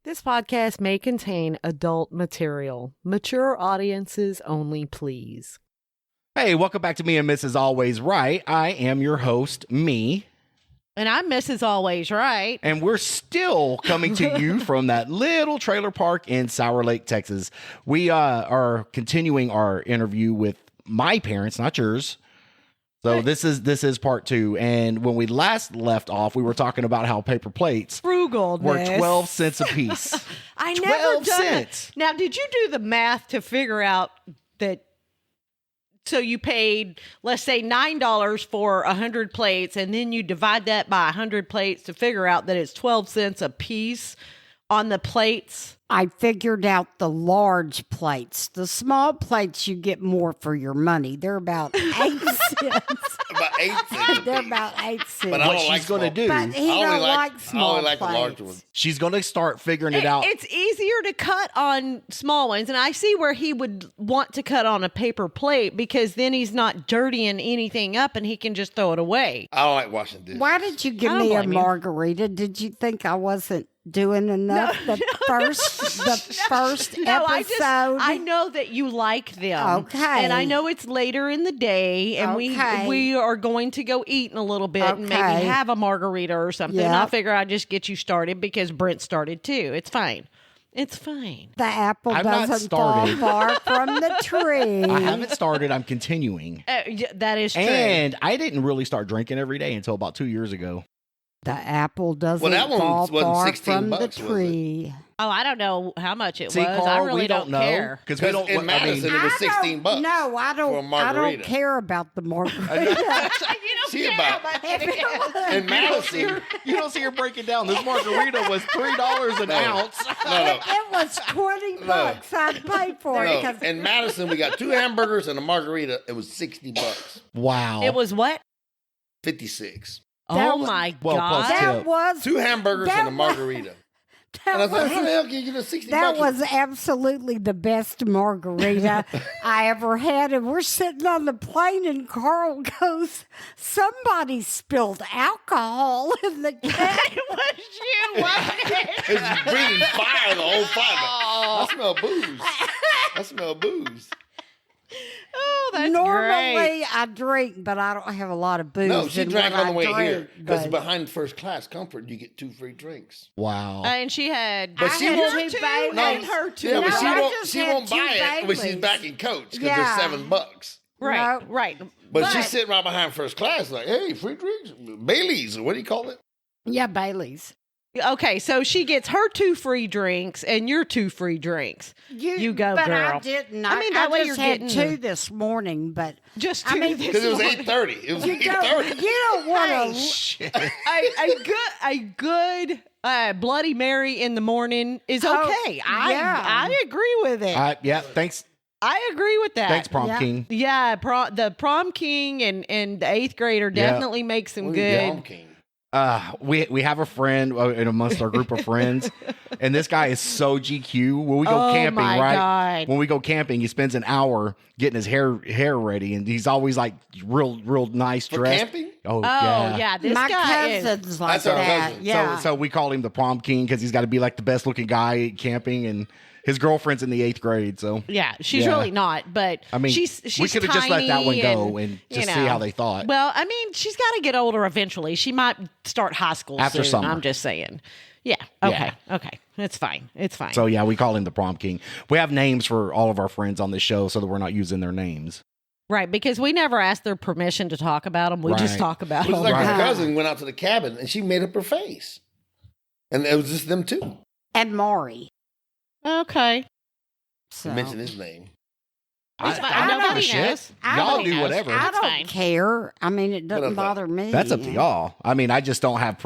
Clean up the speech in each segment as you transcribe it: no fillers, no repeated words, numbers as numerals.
This podcast may contain adult material. Mature audiences only, please. Hey, welcome back to Me and Mrs. Always Right. I am your host, me. And I'm Mrs. Always Right. And we're still coming to you from that little trailer park in Sour Lake, Texas. We are continuing our interview with my parents, not yours. So this is part 2. And when we last left off, we were talking about how paper plates were 12 cents a piece. I 12 never done cents. It. Now, did you do the math to figure out that? So you paid, let's say, $9 for 100 plates, and then you divide that by 100 plates to figure out that it's 12 cents a piece on the plates? I figured out the large plates. The small plates, you get more for your money. They're about 8 cents. About 8 cents. They're about 8 cents. But I What don't she's like going to do, But he don't like small I only like plates. the large ones. she's going to start figuring it out. It's easier to cut on small ones, and I see where he would want to cut on a paper plate because then he's not dirtying anything up and he can just throw it away. I don't like washing dishes. Why did you give I don't me a blame you. margarita? Did you think I wasn't doing enough the first No, episode? I know that you like them. Okay. And I know it's later in the day, and Okay. we are going to go eat in a little bit and maybe Okay. have a margarita or something. Yep. I figure I'd just get you started because Brent started too. It's fine. It's fine. The apple I've not doesn't fall started. far from the tree. I haven't started. I'm continuing. That is true. And I didn't really start drinking every day until about 2 years ago. The apple doesn't that one fall wasn't far 16 from the bucks, was it? tree. Oh, I don't know how much it See, was. Carl, I really we don't know care. because we Because don't. in Madison, it was $16. No, I for a don't. I margarita. don't care about the margarita. You don't See care about- much. In You Madison, don't see her breaking down. This margarita was $3 an ounce. no. It was $20. I'd pay for it. No, 'cause in Madison, we got 2 hamburgers and a margarita. It was $60. Wow. It was what? 56. That Oh was- my well, God. plus that tip. was 2 hamburgers that and a was- margarita. And I That was like, how the was, hell can you get a 60 that bucks? was absolutely the best margarita I ever had. And we're sitting on the plane, and Carl goes, "Somebody spilled alcohol in the can." It was you, wasn't it? It's breathing fire the whole flight. I smell booze. I smell booze. Oh, that's Normally great. I drink, but I don't have a lot of booze. No, she in drank what on the I way drink, here. Because but- behind first class comfort, you get 2 free drinks. Wow. And she had. But she had won't- two two Baileys. and her two. Yeah, but No, she I won't. just She had won't 2 buy it when she's Baileys. back in coach because Yeah. they're $7. Right, No. right. But she's sitting right behind first class, like, hey, free drinks, Bailey's, or what do you call it? Yeah, Bailey's. Okay, so she gets her 2 free drinks and your 2 free drinks. You go, but girl. I didn't. I mean, that way just you're had getting 2 this morning, but Just I 2 mean, this Because it was morning. 8:30. It was you 8:30. don't want Hey, to. Shit. a good Bloody Mary in the morning is Oh, okay. yeah. I agree with it. Yeah. Thanks. I agree with that. Thanks, Prom Yeah. King. Yeah, the prom king and the 8th grader definitely makes them good. Prom King. We have a friend in amongst our group of friends, and this guy is so GQ. When we go Oh, camping, my right? God. When we go camping, he spends an hour getting his hair ready, and he's always like real nice For dressed. camping? Oh, Oh yeah. yeah, this My guy is. cousin's like That's our that. cousin. Yeah. So we call him the Prom King because he's got to be like the best looking guy camping, and his girlfriend's in the 8th grade. So Yeah, she's Yeah. really not, but I mean, she's we could have just let that one tiny go and you just see know. how they thought. Well, I mean, she's got to get older eventually. She might start high school After soon. summer. I'm just saying. Yeah. Okay. Okay. It's fine. It's fine. So yeah, we call him the Prom King. We have names for all of our friends on this show so that we're not using their names. right, because we never asked their permission to talk about them. We just Right. talk about It was them. like Right. her cousin went out to the cabin and she made up her face. And it was just them 2. And Maury. Okay. So. Mention his name. It's fine. I don't give Nobody a shit. knows. I Y'all don't do know. whatever. I That's don't fine. care. I mean, it doesn't Whatever. bother me. That's up to y'all. I mean, I just don't have.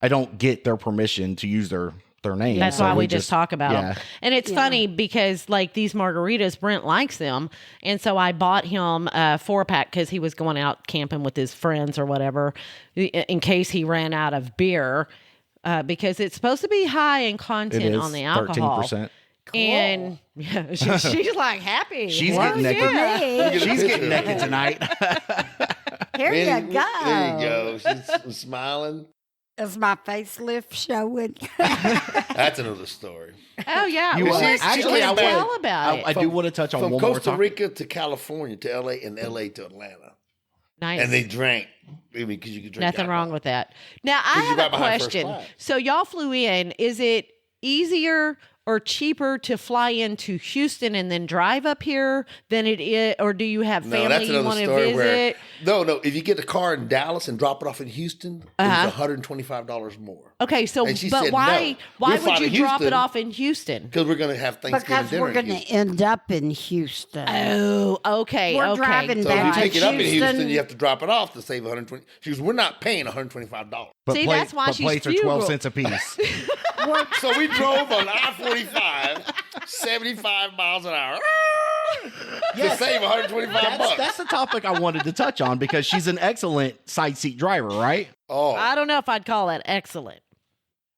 I don't get their permission to use their name. That's so why we just talk about yeah. them. And it's funny because like these margaritas, Brent likes them. And so I bought him a 4-pack because he was going out camping with his friends or whatever in case he ran out of beer because it's supposed to be high in It content is on the alcohol. 13%. And yeah, she's like happy. She's Well, getting naked. yeah. Me. She's getting naked tonight. Here you go. There you go. She's smiling. Is my facelift showing? That's another story. Oh yeah. You well, are- let's actually, I tell want- about it. I do want to touch on From one more Costa time. Rica to California to LA and LA to Atlanta. Nice. And they drank. I mean, because you could drink Nothing wrong alcohol. with that. Now I 'Cause you have got a behind first question. class. So y'all flew in. Is it easier or cheaper to fly into Houston and then drive up here than it is, or do you have No, family that's you another want to story visit? where no. If you get the car in Dallas and drop it off in Houston, Uh-huh. it's $125 more. Okay, so And she but said why no. why We'll fly would to you drop it Houston. off in Houston? Because we're going to have Thanksgiving Because dinner. we're in going to Houston. end up in Houston. Oh, okay. We're okay. driving So back if to you pick it up in Houston, Houston. you have to drop it off to save $120. She goes, we're not paying $125. But See, that's why but she's plates are 12 frugal. cents a piece. So we drove on I-45, 75 miles an hour to save $125. That's the topic I wanted to touch on because she's an excellent side seat driver, right? Oh, I don't know if I'd call that excellent.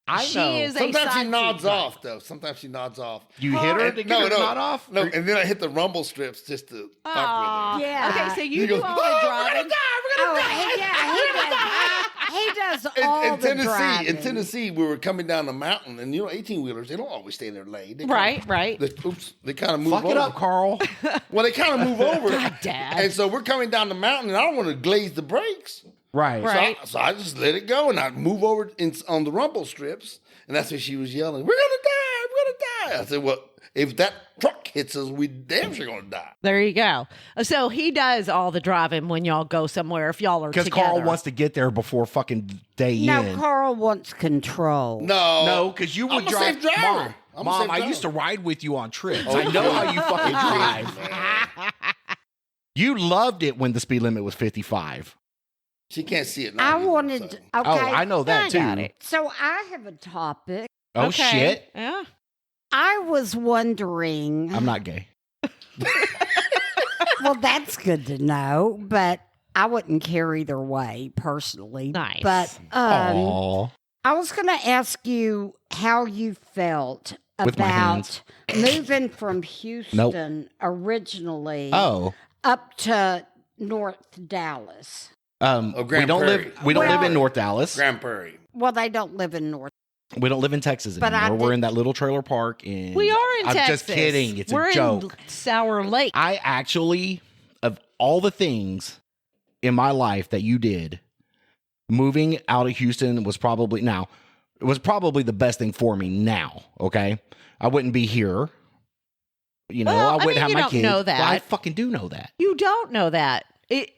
I She know. is a sometimes she side nods seat off, though. Sometimes she nods off. You hit her to get No, her no, not off? No, and then I hit the rumble strips just to fuck Aw. with her. Yeah. Okay, so you He do goes, all "Oh, the we're driving. gonna die, we're gonna die." He does all In the Tennessee, driving. in Tennessee, we were coming down the mountain, and 18-wheelers, they don't always stay in their lane. They Right, right. They kind of move Fuck over. it up, Carl. Well, they kind of move over. Dad. And so we're coming down the mountain, and I don't want to glaze the brakes. Right. Right. So I just let it go, and I move over on the rumble strips, and that's when she was yelling, "We're gonna die! We're gonna die!" I said, "Well, if that truck hits us, we damn sure gonna die." There you go. So he does all the driving when y'all go somewhere if y'all are Because together. Carl wants to get there before fucking day No, in. Carl wants control. No, because you would I'm a drive. safe driver. Mom, I'm a Mom, safe I driver. used to ride with you on trips. Oh, I know yeah. how you fucking drive. Man. You loved it when the speed limit was 55. She can't see it now. I wanted. So. Okay. Oh, I know that I too. got it. So I have a topic. Oh Okay. shit! Yeah. I was wondering. I'm not gay. Well, that's good to know, but I wouldn't care either way personally. Nice. But Aw. I was going to ask you how you felt With my about hands. moving from Houston originally Oh. up to North Dallas. Oh, We Grand don't Prairie. live. We don't live Well- in North Dallas. Grand Prairie. Well, they don't live in North. We don't live in Texas But I anymore. We're did- in that little trailer park. And We are in I'm Texas. just kidding. It's We're a joke. in Sour Lake. I actually, of all the things in my life that you did, moving out of Houston was probably the best thing for me now. Okay. I wouldn't be here. You know, Well, I I wouldn't mean, have you my don't kids. know that. Well, I fucking do know that. You don't know that.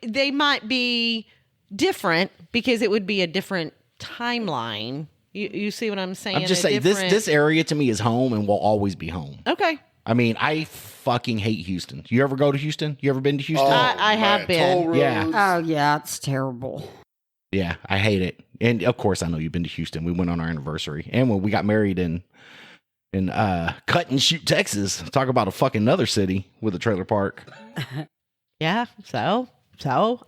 They might be different because it would be a different timeline. You see what I'm saying? I'm just A saying different- this area to me is home and will always be home. Okay. I mean, I fucking hate Houston. You ever go to Houston? You ever been to Houston? I have been. Toll Yeah. roads. Oh, yeah, it's terrible. Yeah, I hate it. And of course, I know you've been to Houston. We went on our anniversary, and when we got married in Cut and Shoot, Texas. Talk about a fucking another city with a trailer park. Yeah. So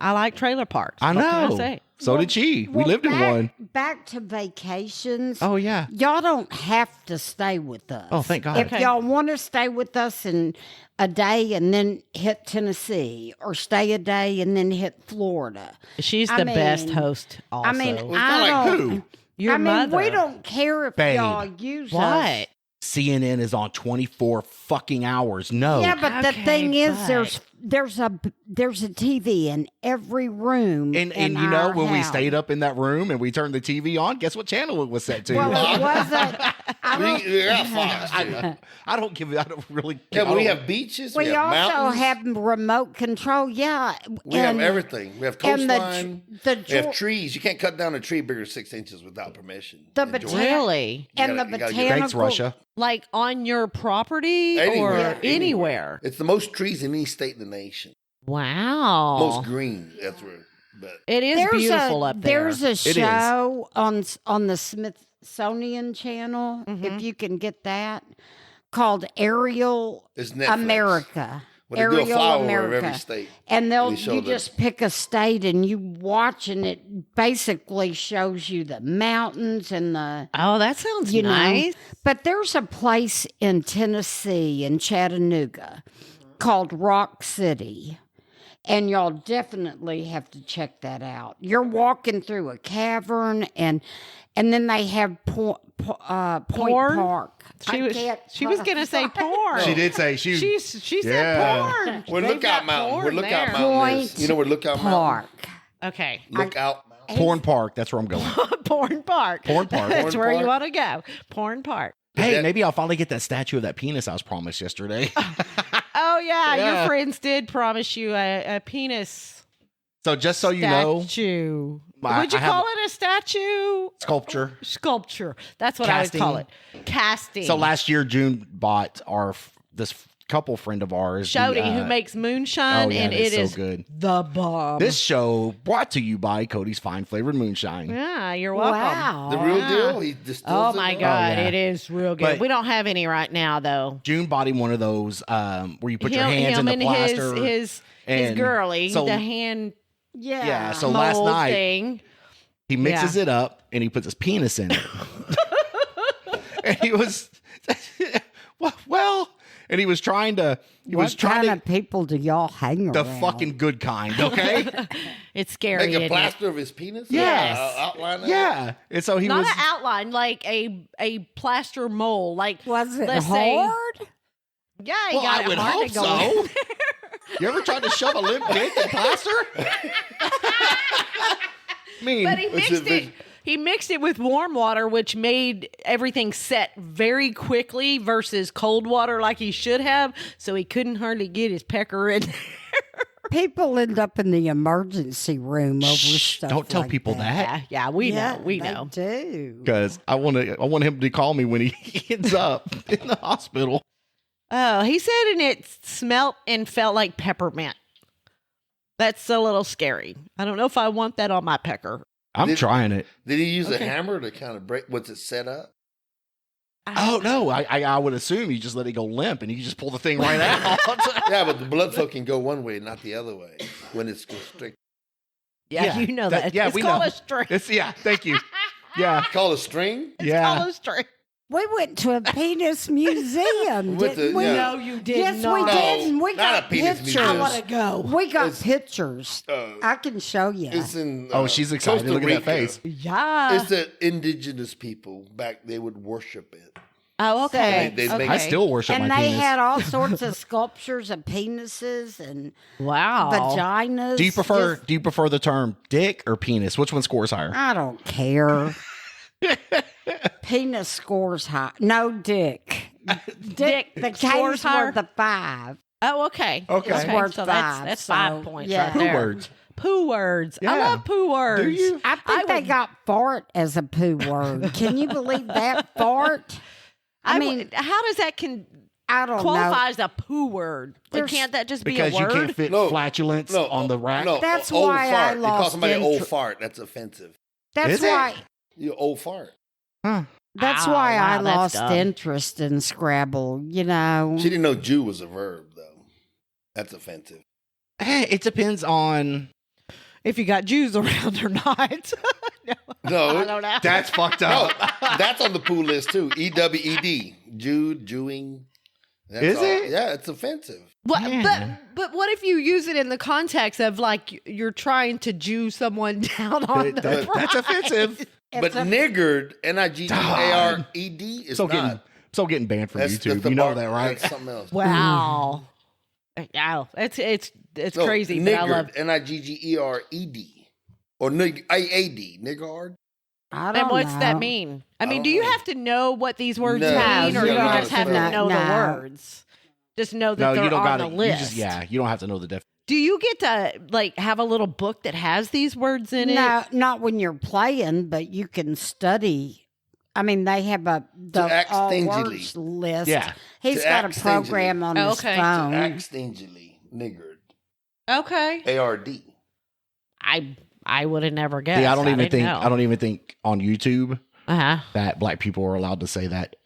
I like trailer parks. I What can know. say? So did she. We Well, lived in one. Back to vacations. Oh yeah. Y'all don't have to stay with us. Oh, thank God. If y'all want to stay with us in a day and then hit Tennessee, or stay a day and then hit Florida. She's I the best mean- host. Also, I mean, Well, I it's not like don't. who? your I mean, mother. we don't care if Babe. y'all use us. What? CNN is on 24 fucking hours. No. Yeah, but the Okay, thing is, but- there's a TV in every room. And in you know, our when we house. stayed up in that room and we turned the TV on, guess what channel it was set to? Well, it wasn't. I don't- We got Fox, too. I don't really Yeah, but we I don't- have beaches. We We have also mountains. have remote control. Yeah, We have everything. We have and coastline. the We have trees. You can't cut down a tree bigger than 6 inches without permission. The in Georgia. botanic- Really? and the You gotta get- botanical. Thanks, Russia. Like on your property Anywhere, or anywhere? It's the most trees in any state in the nation. Wow. Most green. That's where. But It is beautiful up there. There's a is. show on the Smithsonian Channel, Mhm. if you can get that, called Aerial it's Netflix. America. But they do a Aerial flyover of America. every state. And They show you the- just pick a state and you watch, and it basically shows you the mountains and the Oh, that sounds you know. nice. But there's a place in Tennessee, in Chattanooga, called Rock City. And y'all definitely have to check that out. You're walking through a cavern, and And then they have Point Porn? Park. She was gonna say porn. She did say she She said Yeah. porn. We're They've Lookout got Mountain. porn We're Lookout there. Mountain. Is, Point you know where Lookout Park. Okay. Mountain? Lookout Mountain. Porn Park. That's where I'm going. Porn Park. Porn Park. That's Porn where you Park. want to go. Porn Park. Hey, that- maybe I'll finally get that statue of that penis I was promised yesterday. Oh yeah, Yeah. your friends did promise you a penis So just so you know, statue. I- Would you I have- call it a statue? sculpture. Sculpture. That's what I would call it. Casting. So last year, June bought this couple friend of ours, Shody, the, who makes moonshine, oh, yeah, and it it is is so good. the bomb. This show brought to you by Cody's Fine Flavored Moonshine. Yeah, you're welcome. Wow. The real deal. He distills Oh my it. God, yeah. it is real good. But- we don't have any right now though. June bought him one of those where you put your hands in him the and plaster. his and girly, so- the hand Yeah. Yeah, so last mold night thing. he mixes it up and he puts his penis in it. And he was well, and he was trying to What kind of people do y'all hang the around? fucking good kind, okay? It's scary. Make a isn't plaster of his penis? Yes. Outline that? Yeah. And so he it? Not was an outline, like a plaster mold. Like Was it let's say- hard? yeah, he well, got I it would hard hope to go in. so. You ever tried to shove a limp dick in plaster? I mean, But he It's mixed a it. He mixed it with warm water, which made everything set very quickly versus cold water like he should have. So he couldn't hardly get his pecker in. People end up in the emergency room over shh, stuff. don't tell like people that. yeah, we Yeah, know. We they know. do. Because I want him to call me when he ends up in the hospital. Oh, he said, and it smelt and felt like peppermint. That's a little scary. I don't know if I want that on my pecker. I'm trying it. Did he use Okay. a hammer to kind of break? What's it set up? Oh no, I would assume you just let it go limp and you just pull the thing right out. Yeah, but the blood flow can go one way, not the other way when it's constricted. Yeah, Yeah, you know that. yeah, it's we called know. a string. Thank you. Yeah, It's called a string? It's yeah. called a string. We went to a penis museum, With didn't the- we? yeah. No, you did Yes, not. we did. And we not got a penis pictures. museum. I wanna go. We got It's- pictures. I can show you. It's in. Oh, she's excited. Costa Look at that Rica. face. Yeah. It's the indigenous people back. They would worship it. Oh, okay. They make- I still worship and my they penis. had all sorts of sculptures of penises and Wow. vaginas. Do you prefer Just- the term dick or penis? Which one scores higher? I don't care. Penis scores high. No, dick. Dick. The scores K's higher? were the 5. Oh, okay. Okay. It's worth So 5. that's so, 5 points yeah. right Poo there. words. Poo words. I Yeah. love poo words. Do you? I think they would- got fart as a poo word. Can you believe that? Fart? I mean, how does that I don't qualify know. as a poo word? Like, There's- can't that just Because be a you word? can't fit No, flatulence on the rack. No, That's old why I fart. You call lost somebody an old interest. fart. That's offensive. That's Is it? why. You old fart. Huh. That's Oh, why I wow, that's lost dumb. interest in Scrabble. You know, She didn't know Jew was a verb though. That's offensive. Hey, it depends on. If you got Jews around or not. No, I don't know. That's fucked no, up. that's on the poo list too. EWED, Jude, Jewing. That's Is all. it? Yeah, it's offensive. Yeah. But what if you use it in the context of like you're trying to Jew someone down on the That's offensive. But niggard, NIGGARED is So getting banned from That's YouTube. the You know bar- that, right? That's something else. Wow. Wow. It's No, crazy, but I love NIGGERED or AAD, niggard. I don't And what's know. that mean? I mean, don't do you know. have to know what these words No, mean, or you you don't just have to have to. know the No. words? Just know that No, they're you don't on got the to. You list. you don't have to know the definition. Do you get to like have a little book that has these words in it? No, not when you're playing, but you can study. I mean, they have the act all stingily. words list. Yeah. He's To got a act stingily. program on his Okay. phone. Act stingily, niggard, Okay. ARD. I would have never guessed. Yeah, I don't even didn't think. know. I don't even think on YouTube Uh-huh. that black people are allowed to say that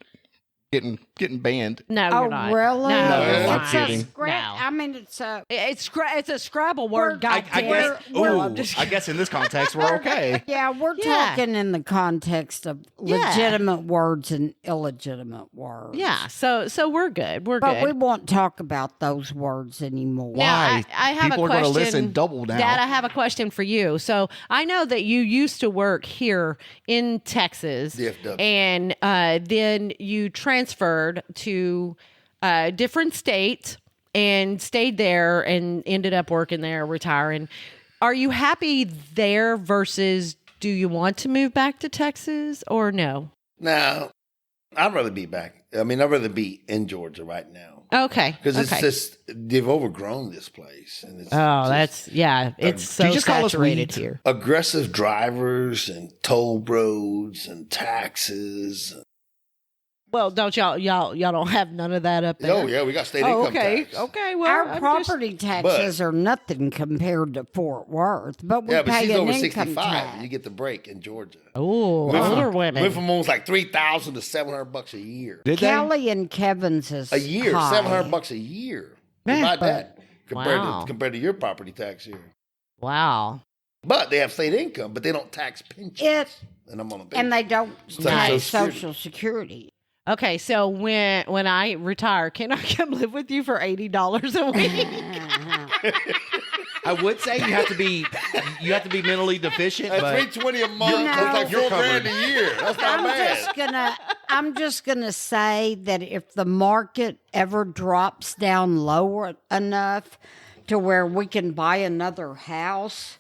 getting banned. No, Oh, you're not. really? No, No, you're I'm fine. kidding. No. I mean, it's a. It's a Scrabble word. I goddamn guess. it. No, I'm Ooh, just I guess in this context we're okay. Yeah, we're Yeah. talking in the context of Yeah. legitimate words and illegitimate words. Yeah, so we're good. We're But good. we won't talk about those words anymore. Now, Why? I have People a are gonna question. listen double now. Dad, I have a question for you. So I know that you used to work here in Texas, DFW. and then you transferred to a different state and stayed there and ended up working there, retiring. Are you happy there versus do you want to move back to Texas or no? Now, I'd rather be back. I mean, I'd rather be in Georgia right now Okay. because it's okay. just they've overgrown this place, and it's Oh, just that's it's so you just call us saturated weeds? here. aggressive drivers and toll roads and taxes. Well, don't y'all don't have none of that up there? Oh yeah, we got state Oh, income okay. tax. Okay. Well, Our I'm property taxes are nothing compared to Fort Worth, but we Yeah, but pay she's an over income 65. tax. And you get the break in Georgia. Oh, Went from- older women. Went from almost like $3,000 to $700 a year. Did they? Kelly and Kevin's is A year, high. $700 a year. Man, About that Wow. compared to your property tax here. Wow. But they have state income, but they don't tax pensions. It And I'm on a pension. and they don't like pay Social Social Security. Okay, so when I retire, can I come live with you for $80 a week? I would say you have to be mentally deficient, At but $320 a month, that's like you're $4,000 covered. a year. That's not bad. I'm just gonna say that if the market ever drops down lower enough to where we can buy another house,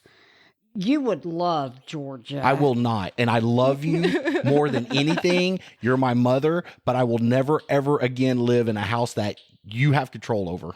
you would love Georgia. I will not. And I love you more than anything. You're my mother, but I will never ever again live in a house that you have control over.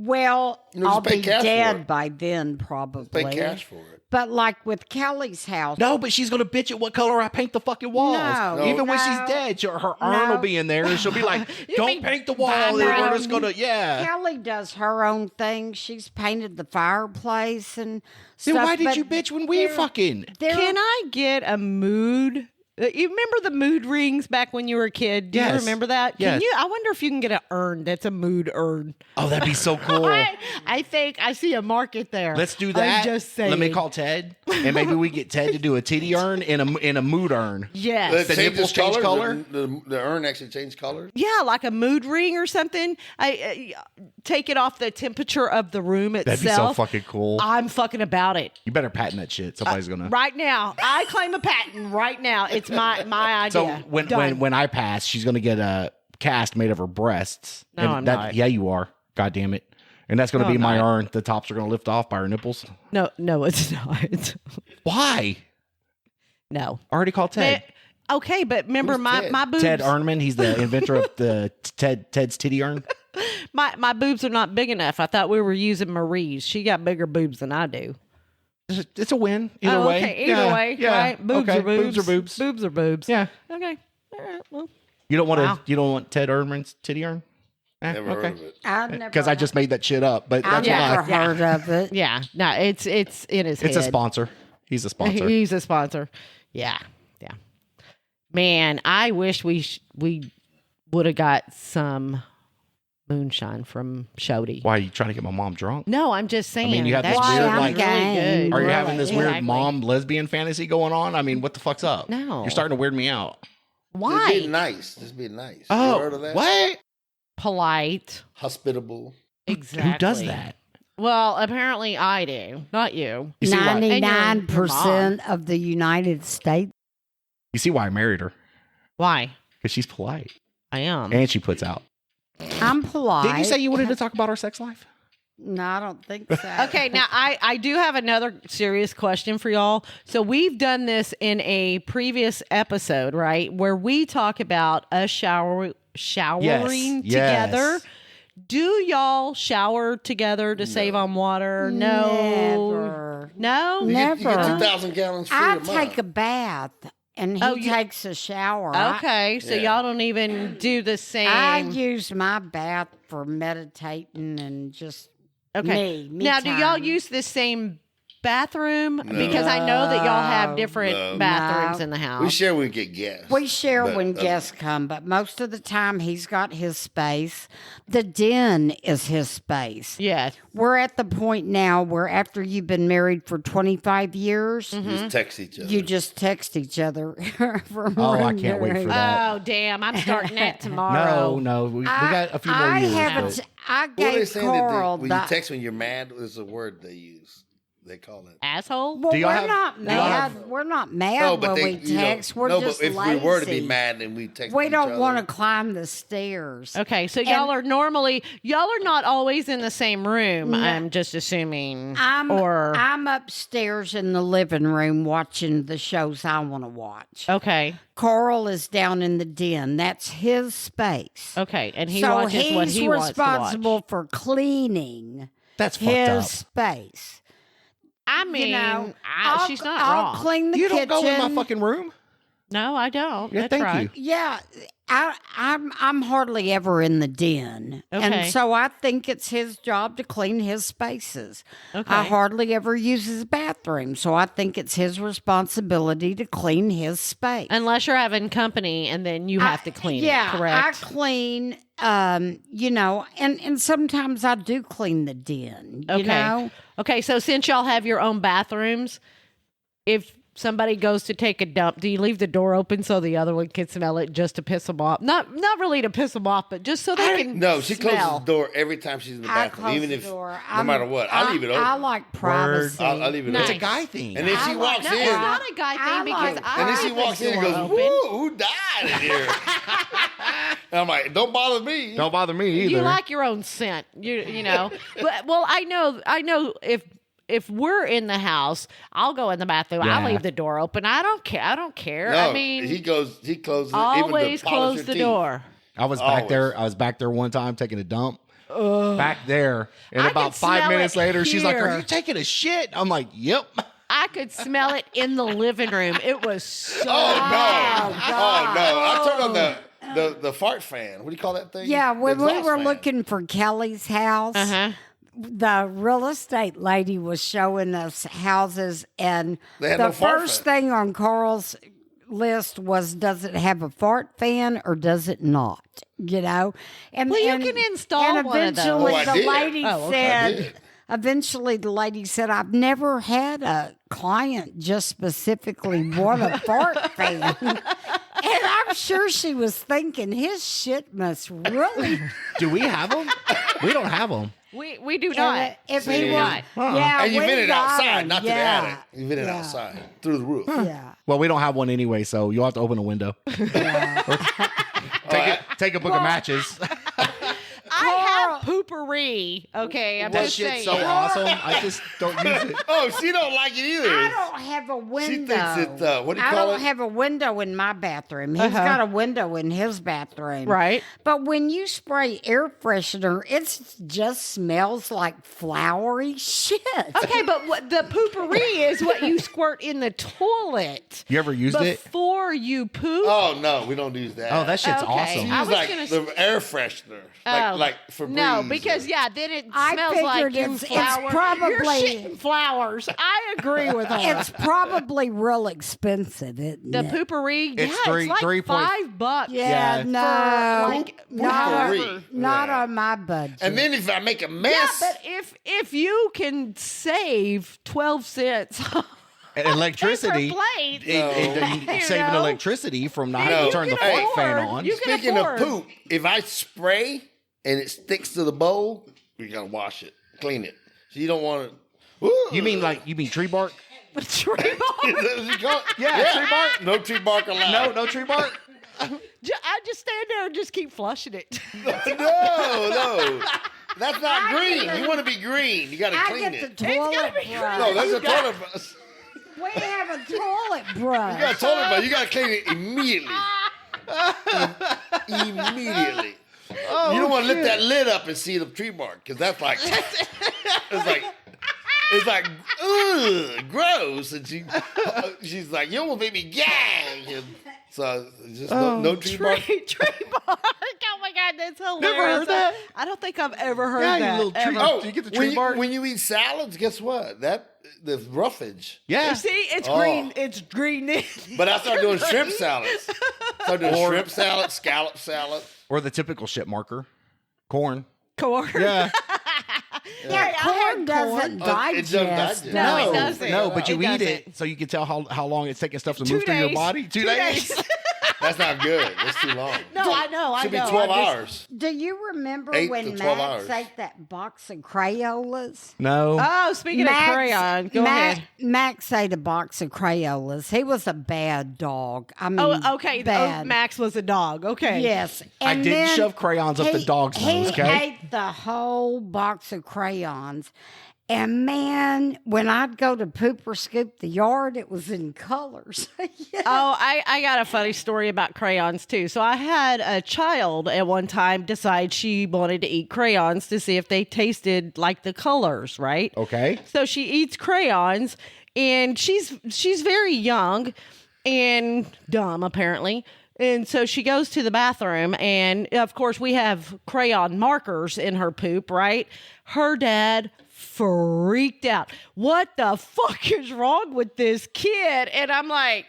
Well, You know, just I'll pay be cash for dead it. by then, probably. Pay cash for it. But like with Kelly's house, No, but she's gonna bitch at what color I paint the fucking walls. No, Even when no. she's dead, her urn will be in there, and she'll be like, "Don't mean paint the wall. vinyl? We're just gonna, yeah." Kelly does her own thing. She's painted the fireplace and Then stuff. why did but you bitch when we there- fucking? there- Can I get a mood? You remember the mood rings back when you were a kid? Do you Yes. remember that? Yes. Can you? I wonder if you can get an urn that's a mood urn. Oh, that'd be so cool. I think I see a market there. Let's do that. I'm just saying. Let me call Ted, and maybe we get Ted to do a titty urn in a mood urn. Yes. The nipples change color? The urn actually changed color. Yeah, like a mood ring or something. I take it off the temperature of the room itself. That'd be so fucking cool. I'm fucking about it. You better patent that shit. Somebody's gonna. Right now, I claim a patent. Right now, it's my idea. So Done. when I pass, she's gonna get a cast made of her breasts. No, And I'm not. Yeah, you are. God damn it. And that's gonna No, be I'm my not. urn. The tops are gonna lift off by her nipples. no, it's not. Why? No. I already called Ted. Okay, but remember Who's Ted? my boobs. Ted Ernman. He's the inventor of the Ted's titty urn. My boobs are not big enough. I thought we were using Marie's. She got bigger boobs than I do. It's a win. Either way. Okay, either Yeah, way, yeah. right? Boobs Okay, are boobs. Boobs are boobs. Boobs are boobs. Yeah. Okay. All right. Well, You don't want to. Wow. You don't want Ted Ernman's titty urn. Never heard of it. Because I just made that shit up. But I've that's never why. heard of it. yeah. No, it's in his head. It's a sponsor. He's a sponsor. He's a sponsor. Yeah. Yeah. Man, I wish we would have got some moonshine from Shody. Why are you trying to get my mom drunk? No, I'm just saying. mean, you have this that weird, sounds like- really good. Are you having this weird Exactly. mom lesbian fantasy going on? I mean, what the fuck's up? No. You're starting to weird me out. Just Why? being nice. Just being nice. You heard of that? what? Polite. Hospitable. Exactly. Who does that? Well, apparently I do, not you. You see why? 99% of the United States. You see why I married her? Why? Because she's polite I am. and she puts out. I'm polite. Didn't you say you wanted to talk about our sex life? No, I don't think so. Okay, now I do have another serious question for y'all. So we've done this in a previous episode, right? Where we talk about us showering Yes. together. Do y'all shower together to save on water? No. Never. No? You get Never. 2,000 gallons free I a month. take a bath and he Oh, you- takes a shower. Okay, so Yeah. y'all don't even do the same. I use my bath for meditating and just Okay. me Now, do y'all time. use the same bathroom? Because I know that y'all have different No. bathrooms No. in the house. We share when we get guests. We share But, when guests come, but most of the time he's got his space. The den is his space. Yeah. We're at the point now where after you've been married for 25 years, Just text each other. you just text each other for Oh, I room can't wait to for room. that. Oh, damn. I'm starting that tomorrow. No, we got a few more I years. haven't. but- I What are they gave saying Carl when the. you text when you're mad? There's a word they use. They call it. Asshole? Well, Do y'all we're have- not do y'all mad. have- We're not mad No, when but we they, text. We're no, just but if lazy. we were to be mad and we text we each don't other, want to climb the stairs. Okay, so y'all are not always in the same room. I'm just assuming. I'm upstairs in the living room watching the shows I want to watch. Okay, Carl is down in the den. That's his space. okay, and he so watches he's what he wants to watch. responsible for cleaning That's fucked his up. space. I mean, You know, she's not I'll wrong. clean the You kitchen. don't go in my fucking room? No, I don't. Yeah, That's thank right. you. Yeah, I'm hardly ever in the den, Okay. and so I think it's his job to clean his spaces. Okay. I hardly ever use his bathroom, so I think it's his responsibility to clean his space. Unless you're having company, and then you have to clean yeah, it. Correct. I clean. You know, and sometimes I do clean the den. You Okay. know, Okay, so since y'all have your own bathrooms, if somebody goes to take a dump, do you leave the door open so the other one can smell it just to piss them off? Not really to piss them off, but just so they can No, she closes smell. the door every time she's in the I bathroom, close even the if door. no matter what, I'll leave it open. I like privacy. I'll leave it Nice. It's open. a guy thing. And if she I walks No, in, it's not a guy thing I because like- I and then she leave the walks in and door goes, open. "Woo, who died in here?" And I'm like, "Don't bother me." Don't bother me either. You like your own scent, you know. But, well, I know if we're in the house, I'll go in the bathroom. Yeah. I'll leave the door open. I don't care. No, I mean, he closes it. always even to polish close your the teeth. door. I was back Always. there. I was back there one time taking a dump. Back there. And I about can 5 smell minutes it later, she's like, here. "Are you taking a shit?" I'm like, "Yep." I could smell it in the living room. It was so. Oh no! Oh no! I turned on the fart fan. What do you call that thing? Yeah, The when we exhaust were fan. looking for Kelly's house, Uh-huh. the real estate lady was showing us houses, and They had the no fart first fan. thing on Carl's list was, does it have a fart fan or does it not? You know, and Well, you and- can install and one of those. eventually Oh, I the did. lady Oh, okay. I said. did. Eventually, the lady said, "I've never had a client just specifically want a fart fan." And I'm sure she was thinking, his shit must really. Do we have them? We don't have them. We do not. If We he do want, not. yeah, And you we vent it got outside, him. not to the Yeah. attic. You vent it Yeah. outside through the roof. Yeah. Well, we don't have one anyway, so you'll have to open a window. Take a book of matches. I have poopery. Okay, I'm That just shit's saying. so awesome. I just don't use it. Oh, she don't like it either. I don't have a window. She thinks it's what do you I call don't it? have a window in my bathroom. He's got a window in his bathroom. Right. But when you spray air freshener, it just smells like flowery shit. Okay, but what the poopery is what you squirt in the toilet You ever used it? before you poop. Oh no, we don't use that. Oh, that shit's Okay. awesome. She I use was like gonna the air freshener, like Febreze. No, because then it I smells like figured you it's flower. probably- You're shitting flowers. I agree with her. It's probably real expensive, isn't The it? poopery, It's yeah, it's like $5. Yeah, Yeah. no, like Poopery. not Yeah. on my budget. And then if I make a Yeah, mess, but if you can save 12 cents And electricity. per plate, You're saving know? electricity from not No. having to turn the Hey. fart fan on. You can speaking of afford. poop, if I spray and it sticks to the bowl, we gotta wash it, clean it. So you don't want to. You mean tree bark? Tree bark. Yeah, tree bark. No tree bark allowed. No tree bark. I just stand there and just keep flushing it. No. That's not green. You want to be green. You got to I clean get it. the toilet brush. No, there's a toilet brush. We have a toilet brush. You got a toilet brush. You got to clean it immediately. Immediately. You don't want to lift that lid up and see the tree bark because that's like it's like ugh, gross. And she's like, you almost made me gag. And so just no tree bark. Tree bark. Oh my my God, that's hilarious. Never heard that? I don't think I've ever heard Yeah, that. you little tree. ever. Oh, do you get the tree bark? when you eat salads, guess what? The roughage. Yeah. You see, it's Oh. green. It's green. But I started doing shrimp salads. Started doing shrimp salad, scallop salad. Or the typical shit marker. Corn. Corn. Yeah. Yeah, corn doesn't Oh, it doesn't digest. digest. No, it doesn't. No, but you It eat doesn't. it so you can tell how long it's taking stuff to 2 move through your days. body. 2 2 days. That's not good. That's too long. No, I know. I Should be know. 12 I'm just- hours. Do you remember 8 when to 12 Max hours. ate that box of Crayolas? No. Oh, speaking of crayon, go ahead. Max ate a box of Crayolas. He was a bad dog. I mean, Oh, okay. bad. Max was a dog. Okay. Yes. I And didn't then shove crayons up the dog's he nose, okay? ate the whole box of crayons. And man, when I'd go to poop or scoop the yard, it was in colors. Yeah. Oh, I got a funny story about crayons too. So I had a child at one time decide she wanted to eat crayons to see if they tasted like the colors, right? Okay. So she eats crayons, and she's very young and dumb apparently. And so she goes to the bathroom, and of course we have crayon markers in her poop, right? Her dad freaked out. What the fuck is wrong with this kid? And I'm like,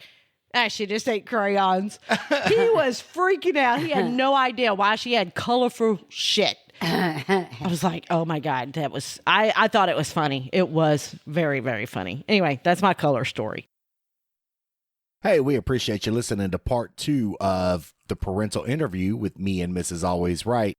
she just ate crayons. He was freaking out. He had no idea why she had colorful shit. I was like, oh my God, that was, I thought it was funny. It was very, very funny. Anyway, that's my color story. Hey, we appreciate you listening to part 2 of the parental interview with me and Mrs. Always Right.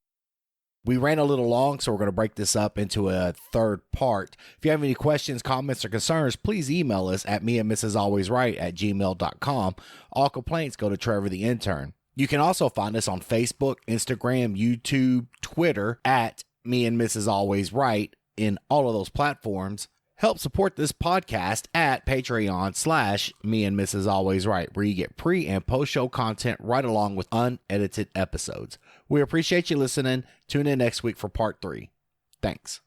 We ran a little long, so we're going to break this up into a third part. If you have any questions, comments, or concerns, please email us at meandmrsalwaysright@gmail.com. All complaints go to Trevor the intern. You can also find us on Facebook, Instagram, YouTube, Twitter at Me and Mrs. Always Right in all of those platforms. Help support this podcast at Patreon/Me and Mrs. Always Right, where you get pre and post show content right along with unedited episodes. We appreciate you listening. Tune in next week for part 3. Thanks.